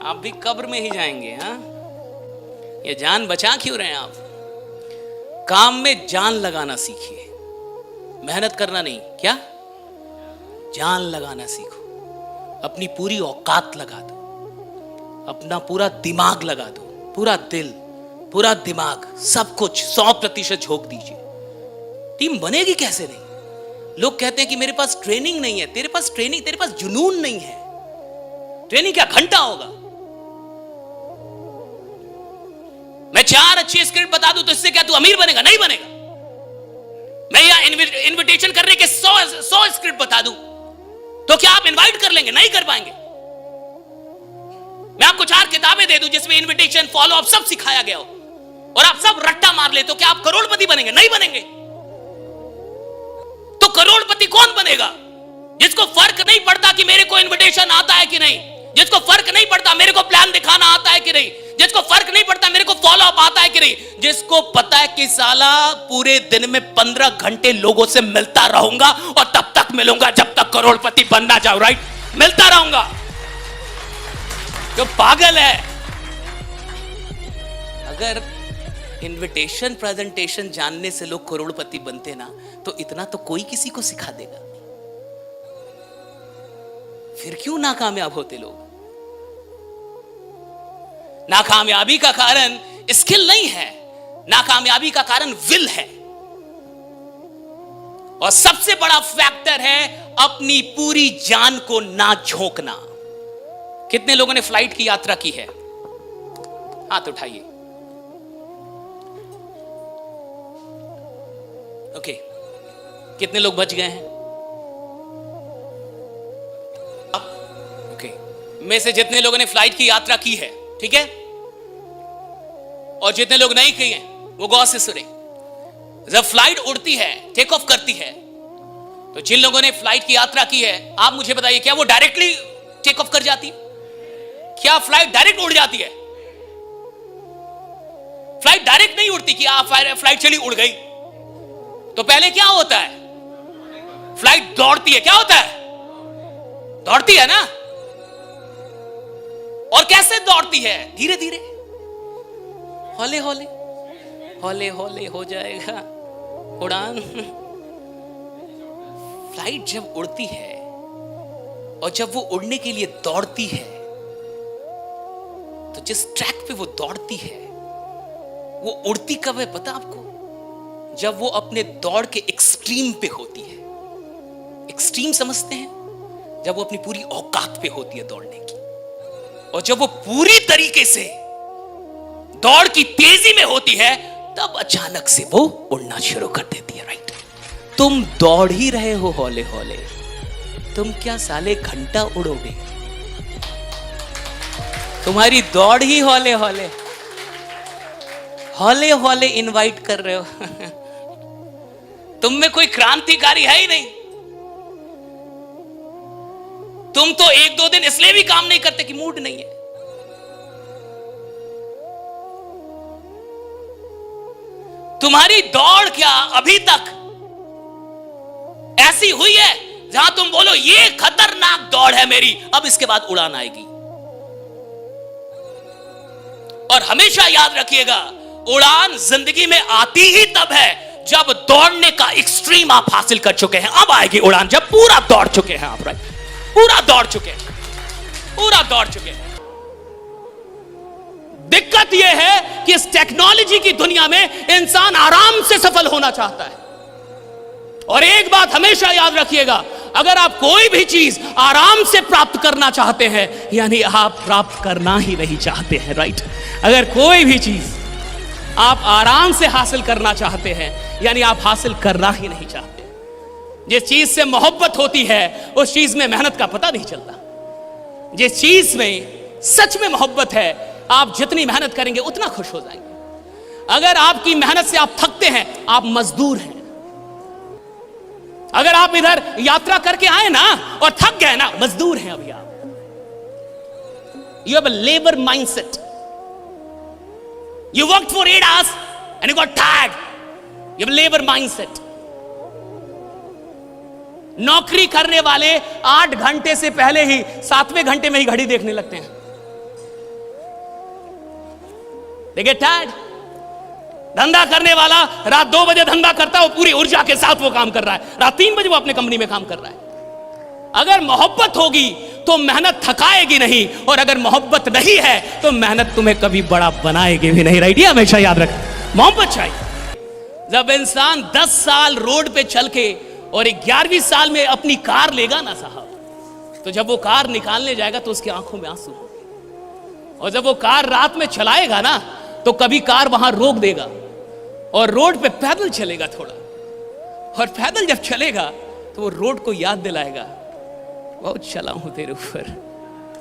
आप भी कब्र में ही जाएंगे। हाँ, ये जान बचा क्यों रहे हैं आप? काम में जान लगाना सीखिए, मेहनत करना नहीं। क्या? जान लगाना सीखो। अपनी पूरी औकात लगा दो, अपना पूरा दिमाग लगा दो, पूरा दिल, पूरा दिमाग, सब कुछ 100% झोंक दीजिए। टीम बनेगी कैसे नहीं? लोग कहते हैं कि मेरे पास ट्रेनिंग नहीं है। तेरे पास ट्रेनिंग, तेरे पास जुनून नहीं है। ट्रेनिंग क्या घंटा होगा? मैं 4 अच्छी स्क्रिप्ट बता दूं तो इससे क्या तू अमीर बनेगा? नहीं बनेगा। मैं यहां इनविटेशन करने के 100 स्क्रिप्ट बता दूं तो क्या आप इनवाइट कर लेंगे? नहीं कर पाएंगे। मैं आपको 4 किताबें दे दूं जिसमें इनविटेशन, फॉलो अप सब सिखाया गया हो और आप सब रट्टा मार ले तो क्या आप करोड़पति बनेंगे? नहीं बनेंगे। तो करोड़पति कौन बनेगा? जिसको फर्क नहीं पड़ता कि मेरे को इनविटेशन आता है कि नहीं, जिसको फर्क नहीं पड़ता मेरे को प्लान दिखाना आता है कि नहीं, जिसको फर्क नहीं पड़ता मेरे को फॉलो अप आता है कि नहीं, जिसको पता है कि साला पूरे दिन में 15 घंटे लोगों से मिलता रहूंगा और तब तक मिलूंगा जब तक करोड़पति बनना चाहूं। राइट? मिलता रहूंगा। जो पागल है। अगर इनविटेशन प्रेजेंटेशन जानने से लोग करोड़पति बनते ना, तो इतना तो कोई किसी को सिखा देगा। फिर क्यों नाकामयाब होते लोग? नाकामयाबी का कारण स्किल नहीं है, नाकामयाबी का कारण विल है। और सबसे बड़ा फैक्टर है अपनी पूरी जान को ना झोंकना। कितने लोगों ने फ्लाइट की यात्रा की है? हाथ उठाइए। ओके, कितने लोग बच गए हैं? ओके, में से जितने लोगों ने फ्लाइट की यात्रा की है, ठीक है, और जितने लोग नहीं किए हैं वो गौर से सुने। जब फ्लाइट उड़ती है, टेक ऑफ करती है, तो जिन लोगों ने फ्लाइट की यात्रा की है, आप मुझे बताइए, क्या वो डायरेक्टली टेक ऑफ कर जाती है? क्या फ्लाइट डायरेक्ट उड़ जाती है? फ्लाइट डायरेक्ट नहीं उड़ती कि आप फ्लाइट चली उड़ गई। तो पहले क्या होता है? फ्लाइट दौड़ती है। क्या होता है? दौड़ती है ना। और कैसे दौड़ती है? धीरे धीरे, हौले हौले, हौले हौले हो जाएगा उड़ान। फ्लाइट जब उड़ती है और जब वो उड़ने के लिए दौड़ती है, तो जिस ट्रैक पे वो दौड़ती है, वो उड़ती कब है पता आपको? जब वो अपने दौड़ के एक्सट्रीम पे होती है। एक्सट्रीम समझते हैं? जब वो अपनी पूरी औकात पे होती है दौड़ने की, और जब वो पूरी तरीके से दौड़ की तेजी में होती है, तब अचानक से वो उड़ना शुरू कर देती है। राइट? तुम दौड़ ही रहे हो हौले हौले, तुम क्या साले घंटा उड़ोगे? तुम्हारी दौड़ ही हौले हौले, हौले हौले इनवाइट कर रहे हो। तुम में कोई क्रांतिकारी है ही नहीं। तुम तो 1-2 दिन इसलिए भी काम नहीं करते कि मूड नहीं है। तुम्हारी दौड़ क्या अभी तक ऐसी हुई है जहां तुम बोलो ये खतरनाक दौड़ है मेरी, अब इसके बाद उड़ान आएगी। और हमेशा याद रखिएगा, उड़ान जिंदगी में आती ही तब है जब दौड़ने का एक्सट्रीम आप हासिल कर चुके हैं। अब आएगी उड़ान जब पूरा दौड़ चुके हैं आप। राइट? पूरा दौड़ चुके हैं, पूरा दौड़ चुके हैं। दिक्कत यह है कि इस टेक्नोलॉजी की दुनिया में इंसान आराम से सफल होना चाहता है। और एक बात हमेशा याद रखिएगा, अगर आप कोई भी चीज आराम से प्राप्त करना चाहते हैं, यानी आप प्राप्त करना ही नहीं चाहते हैं। राइट? अगर कोई भी चीज आप आराम से हासिल करना चाहते हैं, यानी आप हासिल करना ही नहीं चाहते। जिस चीज से मोहब्बत होती है उस चीज में मेहनत का पता नहीं चलता। जिस चीज में सच में मोहब्बत है, आप जितनी मेहनत करेंगे उतना खुश हो जाएंगे। अगर आपकी मेहनत से आप थकते हैं, आप मजदूर हैं। अगर आप इधर यात्रा करके आए ना और थक गए ना, मजदूर हैं अभी आप। You have a labour mindset. You worked for 8 hours and you got tired. You have a labor mindset. नौकरी करने वाले 8 घंटे से पहले ही 7वें घंटे में ही घड़ी देखने लगते हैं। They get tired. धंधा करने वाला रात 2 बजे धंधा करता है, वो पूरी ऊर्जा के साथ वो काम कर रहा है, रात 3 बजे वो अपने कंपनी में काम कर रहा है। अगर मोहब्बत होगी तो मेहनत थकाएगी नहीं, और अगर मोहब्बत नहीं है तो मेहनत तुम्हें कभी बड़ा बनाएगी भी नहीं। राइट, ये हमेशा याद रख, मोहब्बत चाहिए। जब इंसान 10 साल रोड पे चल के और 11वीं साल में अपनी कार लेगा ना साहब, तो जब वो कार निकालने जाएगा तो उसकी आंखों में आंसू होंगे। और जब वो कार रात में चलाएगा ना, तो कभी कार वहां रोक देगा और रोड पे पैदल चलेगा थोड़ा, और पैदल जब चलेगा तो वो रोड को याद दिलाएगा, बहुत चला हूं तेरे ऊपर,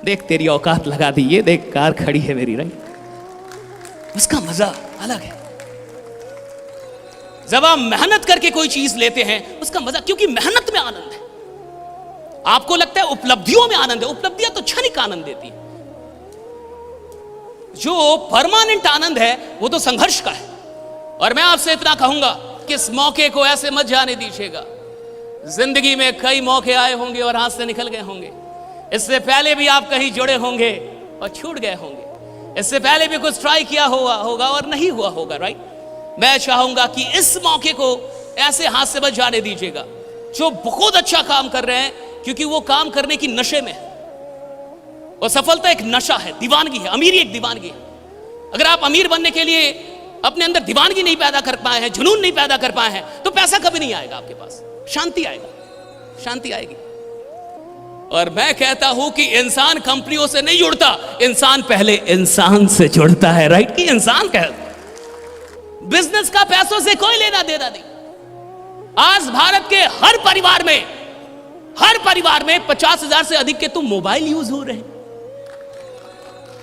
देख तेरी औकात लगा दी, ये देख कार खड़ी है मेरी। राइट, उसका मजा अलग है। जब आप मेहनत करके कोई चीज लेते हैं उसका मजा, क्योंकि मेहनत में आनंद है। आपको लगता है उपलब्धियों में आनंद है, उपलब्धियां तो क्षणिक आनंद देती है। जो परमानेंट आनंद है वो तो संघर्ष का है। और मैं आपसे इतना कहूंगा कि इस मौके को ऐसे मत जाने दीजिएगा। जिंदगी में कई मौके आए होंगे और हाथ से निकल गए होंगे। इससे पहले भी आप कहीं जुड़े होंगे और छूट गए होंगे। इससे पहले भी कुछ ट्राई किया होगा और नहीं हुआ होगा। राइट, मैं चाहूंगा कि इस मौके को ऐसे हाथ से मत जाने दीजिएगा। जो बहुत अच्छा काम कर रहे हैं, क्योंकि वो काम करने की नशे में है, और सफलता एक नशा है, दीवानगी है, अमीरी एक दीवानगी है। अगर आप अमीर बनने के लिए अपने अंदर दीवानगी नहीं पैदा कर पाए हैं, जुनून नहीं पैदा कर पाए हैं, तो पैसा कभी नहीं आएगा आपके पास, शांति आएगा, शांति आएगी। और मैं कहता हूं कि इंसान कंपनियों से नहीं जुड़ता, इंसान पहले इंसान से जुड़ता है। राइट, कि इंसान कह, बिजनेस का पैसों से कोई लेना देना नहीं। आज भारत के हर परिवार में 50,000 से अधिक के तो मोबाइल यूज हो रहे हैं।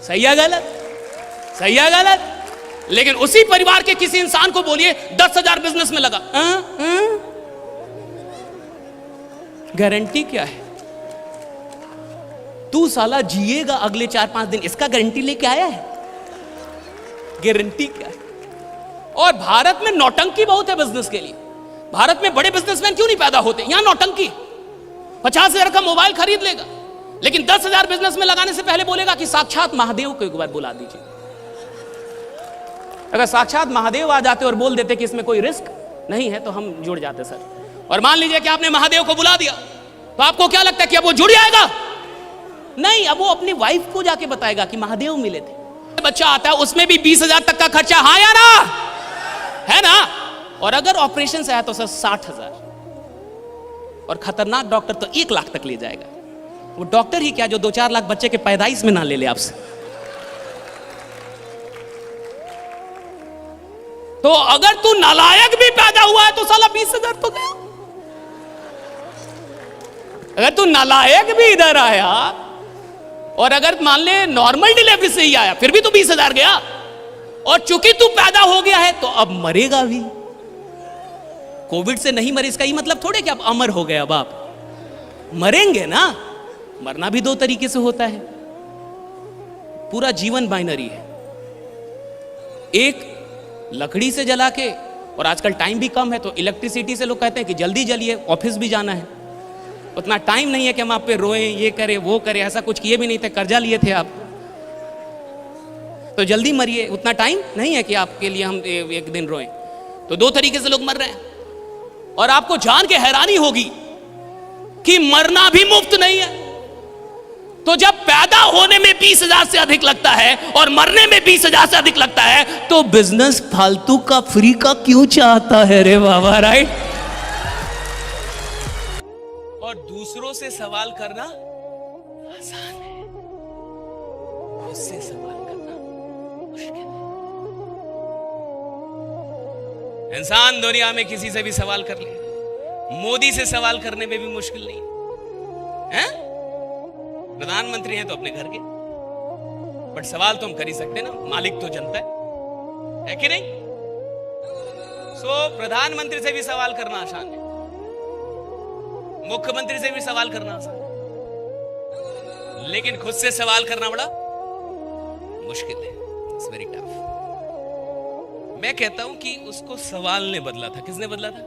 सही है गलत? सही है गलत? लेकिन उसी परिवार के किसी इंसान को बोलिए 10,000 बिजनेस में लगा, गारंटी क्या है? तू साला जिएगा अगले 4-5 दिन, इसका गारंटी लेके आया है? गारंटी क्या है? और भारत में नौटंकी बहुत है बिजनेस के लिए। भारत में बड़े बिजनेसमैन क्यों नहीं पैदा होते? यहां नौटंकी। 50,000 का मोबाइल खरीद लेगा, लेकिन 10,000 बिजनेस में लगाने से पहले बोलेगा कि साक्षात महादेव को एक बार बुला दीजिए। अगर साक्षात महादेव आ जाते और बोल देते कि इसमें कोई रिस्क नहीं है, तो हम जुड़ जाते सर। और मान लीजिए कि आपने महादेव को बुला दिया, तो आपको क्या लगता है कि अब वो जुड़ जाएगा? नहीं, अब वो अपनी वाइफ को जाके बताएगा कि महादेव मिले थे। बच्चा आता है, उसमें भी 20,000 तक का खर्चा, हाँ या ना? है ना? और अगर ऑपरेशन से आया तो सर 60,000, और खतरनाक डॉक्टर तो 1 लाख तक ले जाएगा। वो डॉक्टर ही क्या, जो 2-4 लाख बच्चे के पैदाइश में ना ले ले आपसे। तो अगर तू नालायक भी पैदा हुआ है तो साला 20,000 तो गया। अगर तू नालायक भी इधर आया, और अगर मान ले नॉर्मल डिलीवरी से ही आया, फिर भी तो 20,000 गया। और चूंकि तू पैदा हो गया है तो अब मरेगा भी। कोविड से नहीं मरे इसका ही मतलब थोड़े कि अब अमर हो गए, अब आप मरेंगे ना। मरना भी 2 तरीके से होता है। पूरा जीवन बाइनरी है। एक लकड़ी से जला के, और आजकल टाइम भी कम है तो इलेक्ट्रिसिटी से लोग कहते हैं कि जल्दी जलिए, ऑफिस भी जाना है। उतना टाइम नहीं है कि हम आप पे रोएं, ये करें वो करें। ऐसा कुछ किए भी नहीं थे, कर्जा लिए थे आप, तो जल्दी मरिए। उतना टाइम नहीं है कि आपके लिए हम एक दिन रोएं। तो 2 तरीके से लोग मर रहे हैं। और आपको जान के हैरानी होगी कि मरना भी मुफ्त नहीं है। तो जब पैदा होने में 20,000 से अधिक लगता है और मरने में 20,000 से अधिक लगता है, तो बिजनेस फालतू का, फ्री का क्यों चाहता है रे बाबा? राइट। और दूसरों से सवाल करना आसान है, उससे सवाल करना मुश्किल है। इंसान दुनिया में किसी से भी सवाल कर ले, मोदी से सवाल करने में भी मुश्किल नहीं है। प्रधानमंत्री हैं तो अपने घर के, बट सवाल तो हम कर ही सकते ना, मालिक तो जनता है कि नहीं? सो प्रधानमंत्री से भी सवाल करना आसान है, मुख्यमंत्री से भी सवाल करना आसान है, लेकिन खुद से सवाल करना बड़ा मुश्किल है। It's very tough. मैं कहता हूं कि उसको सवाल ने बदला था। किसने बदला था?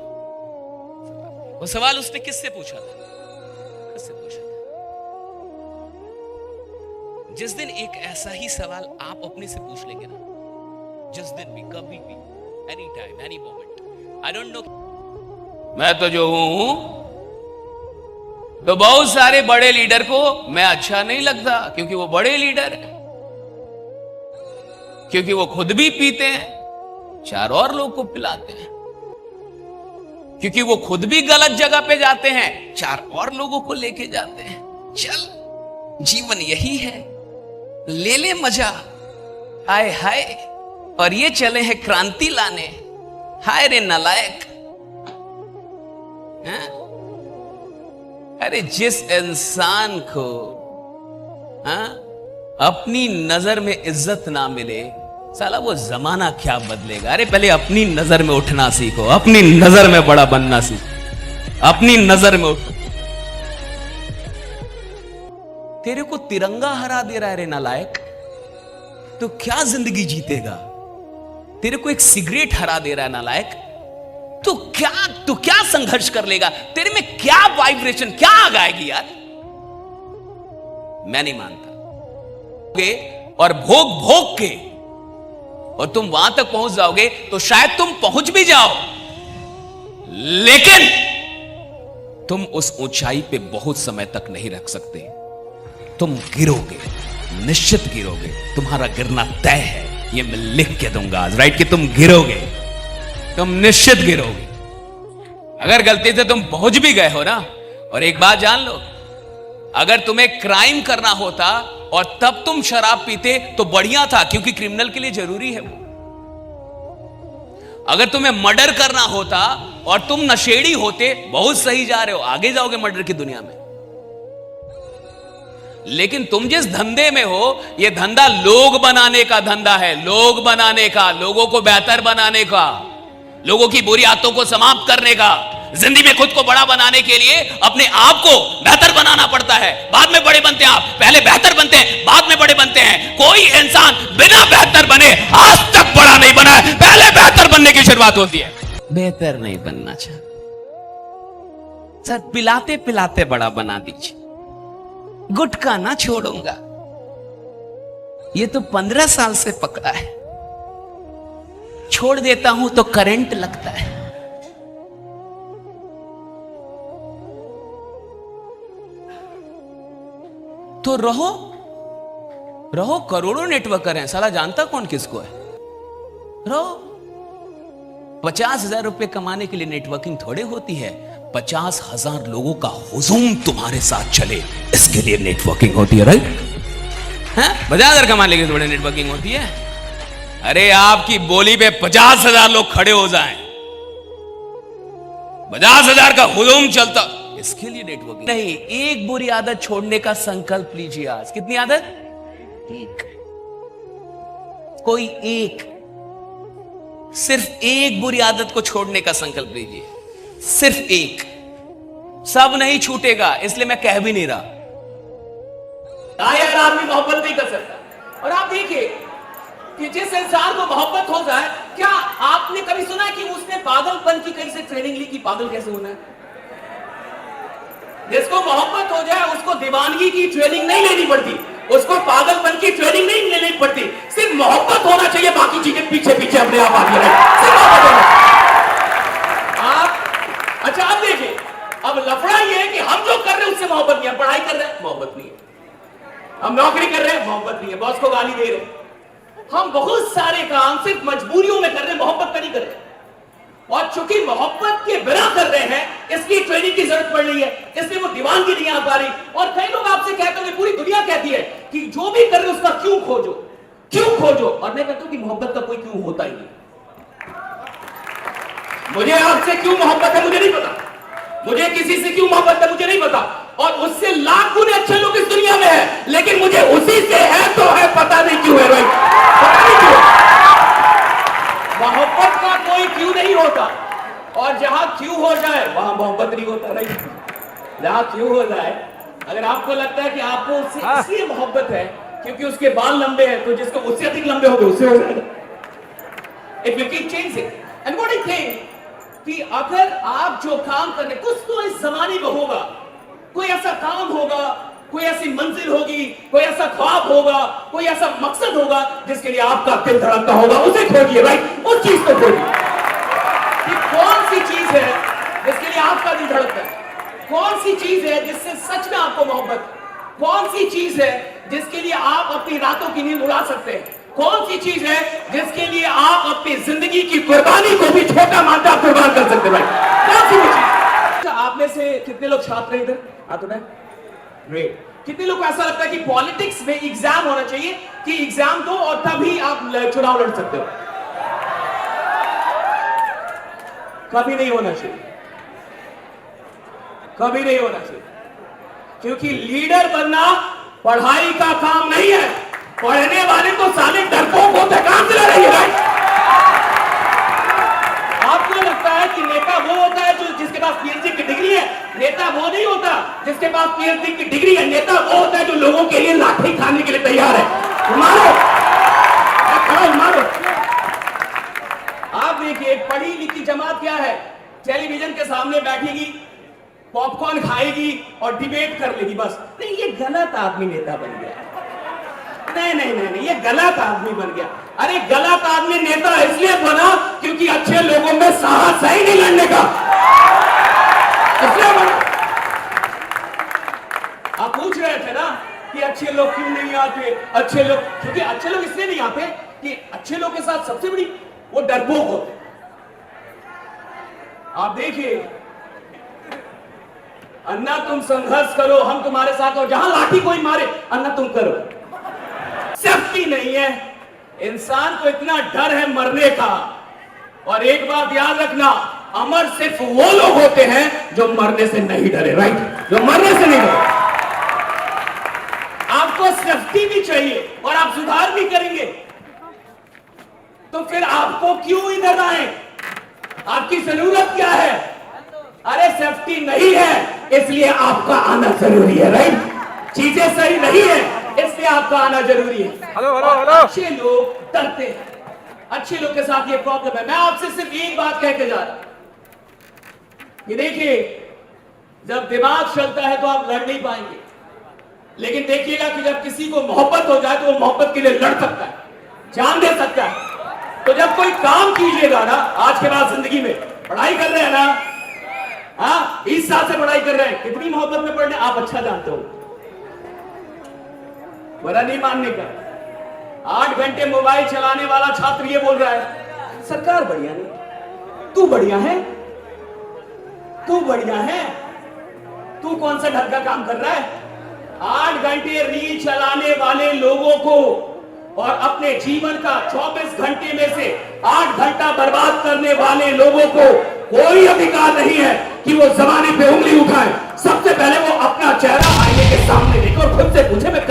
वो सवाल उसने किससे पूछा था? किससे पूछा था? जिस दिन एक ऐसा ही सवाल आप अपने से पूछ लेंगे ना, जिस दिन भी, कभी भी, any time, any moment. I don't know, मैं तो जो हूं, तो बहुत सारे बड़े लीडर को मैं अच्छा नहीं लगता, क्योंकि वो बड़े लीडर है, क्योंकि वो खुद भी पीते हैं, चार और लोग को पिलाते हैं, क्योंकि वो खुद भी गलत जगह पे जाते हैं, चार और लोगों को लेके जाते हैं। चल, जीवन यही है, ले ले मजा, हाय हाय, और ये चले हैं क्रांति लाने, हाय रे नालायक। अरे जिस इंसान को अपनी नजर में इज्जत ना मिले, साला वो जमाना क्या बदलेगा। अरे पहले अपनी नजर में उठना सीखो, अपनी नजर में बड़ा बनना सीखो, अपनी नजर में उठो। तेरे को तिरंगा हरा दे रहा है रे नालायक, तो क्या जिंदगी जीतेगा। तेरे को एक सिगरेट हरा दे रहा है नालायक, तो क्या संघर्ष कर लेगा। तेरे में क्या वाइब्रेशन, क्या आग आएगी यार। मैं नहीं मानता। और भोग भोग के और तुम वहां तक पहुंच जाओगे तो शायद तुम पहुंच भी जाओ, लेकिन तुम उस ऊंचाई पे बहुत समय तक नहीं रख सकते। तुम गिरोगे, निश्चित गिरोगे, तुम्हारा गिरना तय है, ये मैं लिख के दूंगा आज, राइट, कि तुम गिरोगे, तुम निश्चित गिरोगे। अगर गलती से तुम पहुंच भी गए हो ना, और एक बात जान लो, अगर तुम्हें क्राइम करना होता और तब तुम शराब पीते तो बढ़िया था, क्योंकि क्रिमिनल के लिए जरूरी है वो। अगर तुम्हें मर्डर करना होता और तुम नशेड़ी होते, बहुत सही जा रहे हो, आगे जाओगे मर्डर की दुनिया में। लेकिन तुम जिस धंधे में हो, यह धंधा लोग बनाने का धंधा है, लोग बनाने का, लोगों को बेहतर बनाने का, लोगों की बुरी आदतों को समाप्त करने का। जिंदगी में खुद को बड़ा बनाने के लिए अपने आप को बेहतर बनाना पड़ता है, बाद में बड़े बनते हैं आप। पहले बेहतर बनते हैं, बाद में बड़े बनते हैं। कोई इंसान बिना बेहतर बने आज तक बड़ा नहीं बना है, पहले बेहतर बनने की शुरुआत होती है। बेहतर नहीं बनना चाहता सर, पिलाते पिलाते बड़ा बना दीजिए, गुटखा ना छोड़ूंगा, ये तो 15 साल से पकड़ा है, छोड़ देता हूं तो करंट लगता है। तो रहो रहो, करोड़ों नेटवर्कर हैं, साला जानता कौन किसको है। रहो, 50,000 रुपए कमाने के लिए नेटवर्किंग थोड़े होती है, 50,000 लोगों का हुजूम तुम्हारे साथ चले, इसके लिए नेटवर्किंग होती है, राइट। 50,000 कमाने के लिए थोड़े नेटवर्किंग होती है। अरे आपकी बोली पे 50,000 लोग खड़े हो जाएं, 50,000 का हुजूम चलता, इसके लिए नेटवर्किंग नहीं। एक बुरी आदत छोड़ने का संकल्प लीजिए आज। कितनी आदत? एक। कोई एक, सिर्फ एक बुरी आदत को छोड़ने का संकल्प लीजिए, सिर्फ एक। सब नहीं छूटेगा, इसलिए मैं कह भी नहीं रहा। यार आदमी मोहब्बत नहीं कर सकता। और आप देखिए कि जिस इंसान को मोहब्बत हो जाए, क्या आपने कभी सुना है कि उसने पागलपन की कहीं से ट्रेनिंग ली कि पागल कैसे होना है? जिसको मोहब्बत हो जाए उसको दीवानगी की ट्रेनिंग नहीं लेनी पड़ती, उसको पागलपन की ट्रेनिंग नहीं लेनी पड़ती, सिर्फ मोहब्बत होना चाहिए, बाकी चीजें पीछे पीछे अपने आप आती है। आप अच्छा आप देखिए, अब लफड़ा ये है कि हम जो कर रहे हैं उससे मोहब्बत नहीं है, पढ़ाई कर रहे हैं मोहब्बत नहीं है, हम नौकरी कर रहे हैं मोहब्बत नहीं है, बॉस को गाली दे रहे हैं, हम बहुत सारे काम सिर्फ मजबूरियों में कर रहे हैं, मोहब्बत का नहीं कर रहे। और चूंकि मोहब्बत के बिना कर रहे हैं, इसलिए ट्रेनिंग की जरूरत पड़ रही है, इसलिए वो दीवानगी नहीं आ पा रही। और कई लोग आपसे कहते हैं, पूरी दुनिया कहती है कि जो भी कर रहे हो उसका क्यों खोजो, क्यों खोजो। और मैं कहता हूं कि मोहब्बत का कोई क्यों होता ही नहीं। मुझे आपसे क्यों मोहब्बत है मुझे नहीं पता, मुझे किसी से क्यों मोहब्बत है मुझे नहीं पता, और उससे लाख गुने अच्छे लोग इस दुनिया में है, लेकिन मुझे उसी से है तो है, पता नहीं क्यों है भाई, पता नहीं क्यों। मोहब्बत का कोई क्यों नहीं होता, और जहां क्यों हो जाए वहां मोहब्बत नहीं होता। नहीं, जहां क्यों हो जाए, अगर आपको लगता है कि आपको उससे इसलिए मोहब्बत है क्योंकि उसके बाल लंबे हैं, तो जिसको उससे अधिक लंबे होंगे उससे हो जाएगा। It will keep changing. And what I think कि अगर आप जो काम करने, कुछ तो इस जमाने में होगा, कोई ऐसा काम होगा, कोई ऐसी मंजिल होगी, कोई ऐसा ख्वाब होगा, कोई ऐसा मकसद होगा जिसके लिए आपका दिल धड़कता होगा, उसे खोजिए भाई, उस चीज को खोजिए। कि कौन सी चीज है जिसके लिए आपका दिल धड़कता है? कौन सी चीज है जिससे सच में आपको मोहब्बत? कौन सी चीज है जिसके लिए आप अपनी रातों की नींद उड़ा सकते हैं? कौन सी चीज है जिसके लिए आप अपनी जिंदगी की कुर्बानी को भी छोटा मानकर कुर्बान कर सकते हैं भाई? कौन सी चीज? आप में से कितने लोग छात्र हैं इधर? हाथ उठाएं। ग्रेट। कितने लोग को ऐसा लगता है कि पॉलिटिक्स में एग्जाम होना चाहिए कि एग्जाम दो और तभी आप चुनाव लड़ सकते हो? कभी नहीं होना चाहिए, कभी नहीं होना चाहिए, क्योंकि लीडर बनना पढ़ाई का काम नहीं है। पढ़ने वाले तो साले डरपोक होते, काम चला रही है। आपको लगता है कि नेता वो होता है जो जिसके पास पीएचडी की डिग्री है? नेता वो नहीं होता जिसके पास पीएचडी की डिग्री है। नेता वो होता है जो लोगों के लिए लाठी खाने के लिए तैयार है। मारो, मारो। आप देखिए, पढ़ी लिखी जमात क्या है? टेलीविजन के सामने बैठेगी, पॉपकॉर्न खाएगी और डिबेट कर लेगी, बस। नहीं, ये गलत आदमी नेता बन गया। नहीं नहीं नहीं नहीं, ये गलत आदमी बन गया। अरे गलत आदमी नेता इसलिए बना क्योंकि अच्छे लोगों में साहस है ही नहीं लड़ने का, इसलिए बना। आप पूछ रहे थे ना कि अच्छे लोग क्यों नहीं आते? अच्छे लोग, क्योंकि अच्छे लोग इसलिए नहीं आते कि अच्छे लोग के साथ सबसे बड़ी वो डरपोक होते। आप देखिए, अन्ना तुम संघर्ष करो, हम तुम्हारे साथ, और जहां लाठी कोई मारे अन्ना तुम करो। सेफ्टी नहीं है। इंसान को इतना डर है मरने का। और एक बात याद रखना, अमर सिर्फ वो लोग होते हैं जो मरने से नहीं डरे, राइट? जो मरने से नहीं डरे। आपको सेफ्टी भी चाहिए और आप सुधार भी करेंगे, तो फिर आपको क्यों इधर आए? आपकी जरूरत क्या है? अरे सेफ्टी नहीं है इसलिए आपका आना जरूरी है, राइट? चीजें सही नहीं है इसलिए आपका आना जरूरी है। अच्छे लोग डरते हैं, अच्छे लोग के साथ ये प्रॉब्लम है। मैं आपसे सिर्फ एक बात कह के जा रहा हूं, ये देखिए, जब दिमाग चलता है तो आप लड़ नहीं पाएंगे, लेकिन देखिएगा कि जब किसी को मोहब्बत हो जाए तो वो मोहब्बत के लिए लड़ सकता है, जान दे सकता है। तो जब कोई काम कीजिएगा ना, आज के बाद जिंदगी में पढ़ाई कर रहे हैं ना, हाँ 20 साल से पढ़ाई कर रहे हैं, कितनी मोहब्बत में पढ़ रहे हैं आप अच्छा जानते हो, बड़ा नहीं मानने का। 8 घंटे मोबाइल चलाने वाला छात्र ये बोल रहा है सरकार बढ़िया नहीं, तू बढ़िया है, तू बढ़िया है, तू कौन सा ढंग का काम कर रहा है? 8 घंटे रील चलाने वाले लोगों को और अपने जीवन का 24 घंटे में से 8 घंटा बर्बाद करने वाले लोगों को कोई अधिकार नहीं है कि वो जमाने पे उंगली उठाए। सबसे पहले वो अपना चेहरा आईने के सामने देखे और खुद से पूछे मैं